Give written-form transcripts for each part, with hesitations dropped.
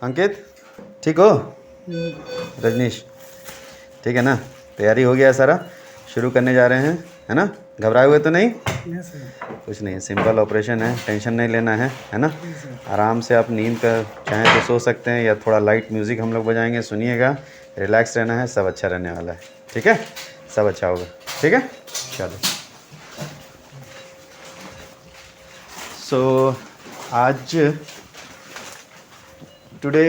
अंकित ठीक हो? रजनीश ठीक है ना? तैयारी हो गया सारा? शुरू करने जा रहे हैं, है ना? घबराए हुए तो नहीं? कुछ नहीं, सिंपल ऑपरेशन है, टेंशन नहीं लेना है ना? आराम से आप नींद कर चाहें तो सो सकते हैं, या थोड़ा लाइट म्यूज़िक हम लोग बजाएंगे, सुनिएगा। रिलैक्स रहना है, सब अच्छा रहने वाला है, ठीक है? सब अच्छा होगा, ठीक है? चलो। सो आज today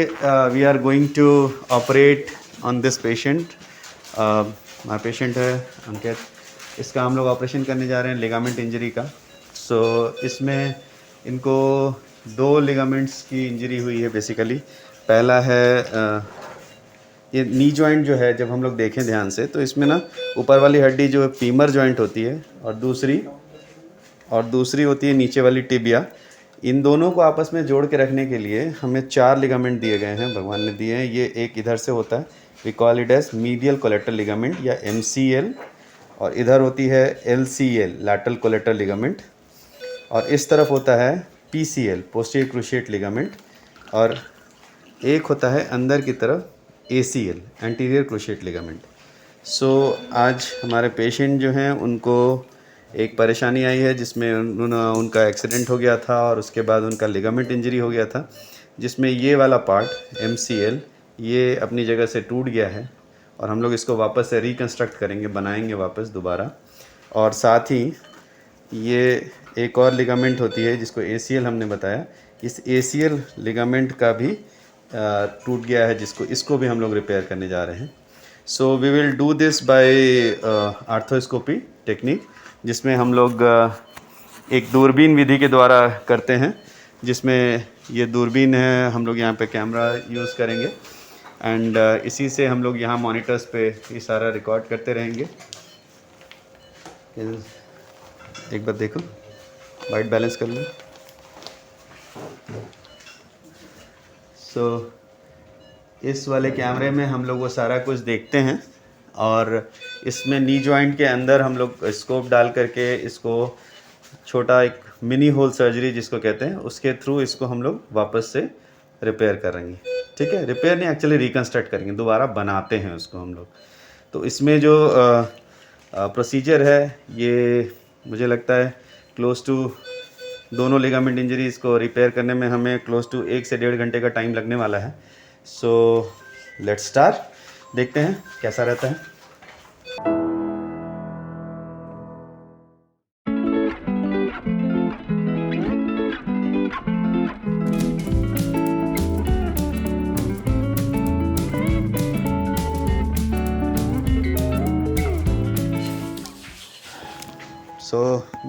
we are going to operate on this patient. हमारा पेशेंट है अंकित, इसका हम लोग ऑपरेशन करने जा रहे हैं लिगामेंट इंजरी का। इसमें इनको 2 लिगामेंट्स की इंजरी हुई है बेसिकली। पहला है ये नी जॉइंट जो है, जब हम लोग देखें ध्यान से तो इसमें ना ऊपर वाली हड्डी जो फीमर जॉइंट होती है और दूसरी होती है नीचे वाली टिबिया। इन दोनों को आपस में जोड़ के रखने के लिए हमें 4 लिगामेंट दिए गए हैं, भगवान ने दिए हैं। ये एक इधर से होता है, we call it as medial collateral ligament या MCL, और इधर होती है LCL लैटरल कोलेटरल लिगामेंट, और इस तरफ होता है PCL पोस्टीरियर क्रूशिएट लिगामेंट, और एक होता है अंदर की तरफ ACL एंटीरियर क्रूशिएट लिगामेंट। आज हमारे पेशेंट जो हैं उनको एक परेशानी आई है, जिसमें उनका एक्सीडेंट हो गया था और उसके बाद उनका लिगामेंट इंजरी हो गया था, जिसमें ये वाला पार्ट MCL ये अपनी जगह से टूट गया है, और हम लोग इसको वापस से रिकंस्ट्रक्ट करेंगे, बनाएंगे वापस दोबारा। और साथ ही ये एक और लिगामेंट होती है जिसको ACL हमने बताया, इस ACL लिगामेंट का भी टूट गया है, इसको भी हम लोग रिपेयर करने जा रहे हैं। So we will do this by arthroscopy technique, जिसमें हम लोग एक दूरबीन विधि के द्वारा करते हैं, जिसमें ये दूरबीन है, हम लोग यहाँ पे कैमरा यूज़ करेंगे, एंड इसी से हम लोग यहाँ मॉनिटर्स पे ये सारा रिकॉर्ड करते रहेंगे। एक बार देखो, वाइट बैलेंस कर लो। इस वाले कैमरे में हम लोग वो सारा कुछ देखते हैं, और इसमें नी जॉइंट के अंदर हम लोग स्कोप डाल करके इसको छोटा एक मिनी होल सर्जरी जिसको कहते हैं, उसके थ्रू इसको हम लोग वापस से रिपेयर करेंगे, ठीक है? रिपेयर नहीं, एक्चुअली रिकंस्ट्रक्ट करेंगे, दोबारा बनाते हैं उसको हम लोग। तो इसमें जो प्रोसीजर है, ये मुझे लगता है क्लोज टू दोनों लिगामेंट इंजरीज़ को रिपेयर करने में हमें क्लोज टू 1 से 1.5 घंटे का टाइम लगने वाला है। लेट्स स्टार्ट, देखते हैं कैसा रहता है।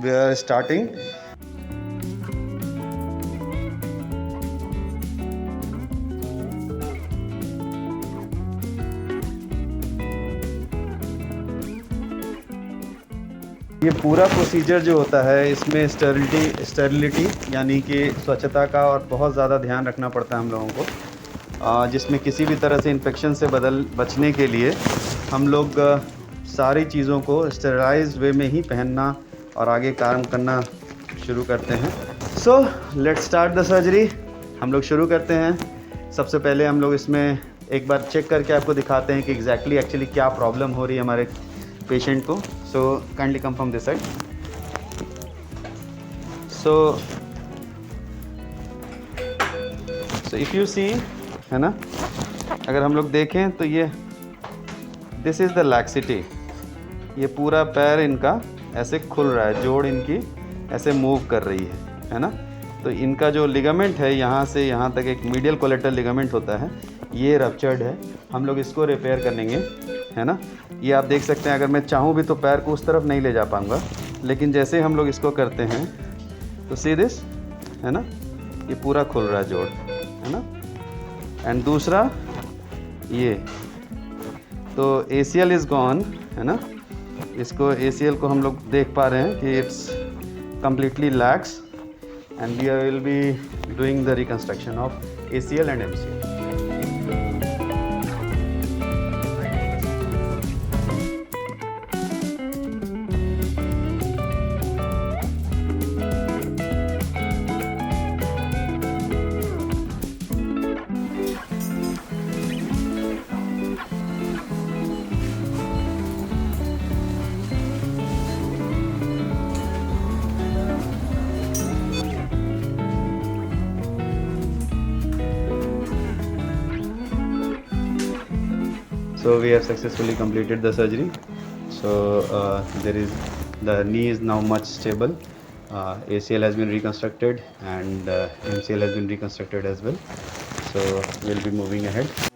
We are starting. ये पूरा प्रोसीजर जो होता है, इसमें स्टेरिलिटी यानी कि स्वच्छता का और बहुत ज़्यादा ध्यान रखना पड़ता है हम लोगों को, जिसमें किसी भी तरह से इन्फेक्शन से बचने के लिए हम लोग सारी चीज़ों को स्टेरिलाइज्ड वे में ही पहनना और आगे काम करना शुरू करते हैं। Let's start the surgery. हम लोग शुरू करते हैं। सबसे पहले हम लोग इसमें एक बार चेक करके आपको दिखाते हैं कि एक्चुअली क्या प्रॉब्लम हो रही है हमारे पेशेंट को। Kindly come from this side. So if you see, है ना, अगर हम लोग देखें तो ये दिस इज़ द लैक्सिटी। ये पूरा पैर इनका ऐसे खुल रहा है, जोड़ इनकी ऐसे मूव कर रही है ना। तो इनका जो लिगामेंट है यहाँ से यहाँ तक एक मीडियल कोलेटरल लिगामेंट होता है, ये रप्चर्ड है। हम लोग इसको रिपेयर करेंगे, है ना। ये आप देख सकते हैं, अगर मैं चाहूँ भी तो पैर को उस तरफ नहीं ले जा पाऊँगा, लेकिन जैसे हम लोग इसको करते हैं तो सी दिस, है ना, ये पूरा खुल रहा है जोड़, है ना। एंड दूसरा ये तो ACL इज़ गॉन, है ना। इसको ACL को हम लोग देख पा रहे हैं कि it's completely lax, and we will be doing the reconstruction of ACL and MCL. So we have successfully completed the surgery. So the knee is now much stable. ACL has been reconstructed and MCL has been reconstructed as well. So we'll be moving ahead.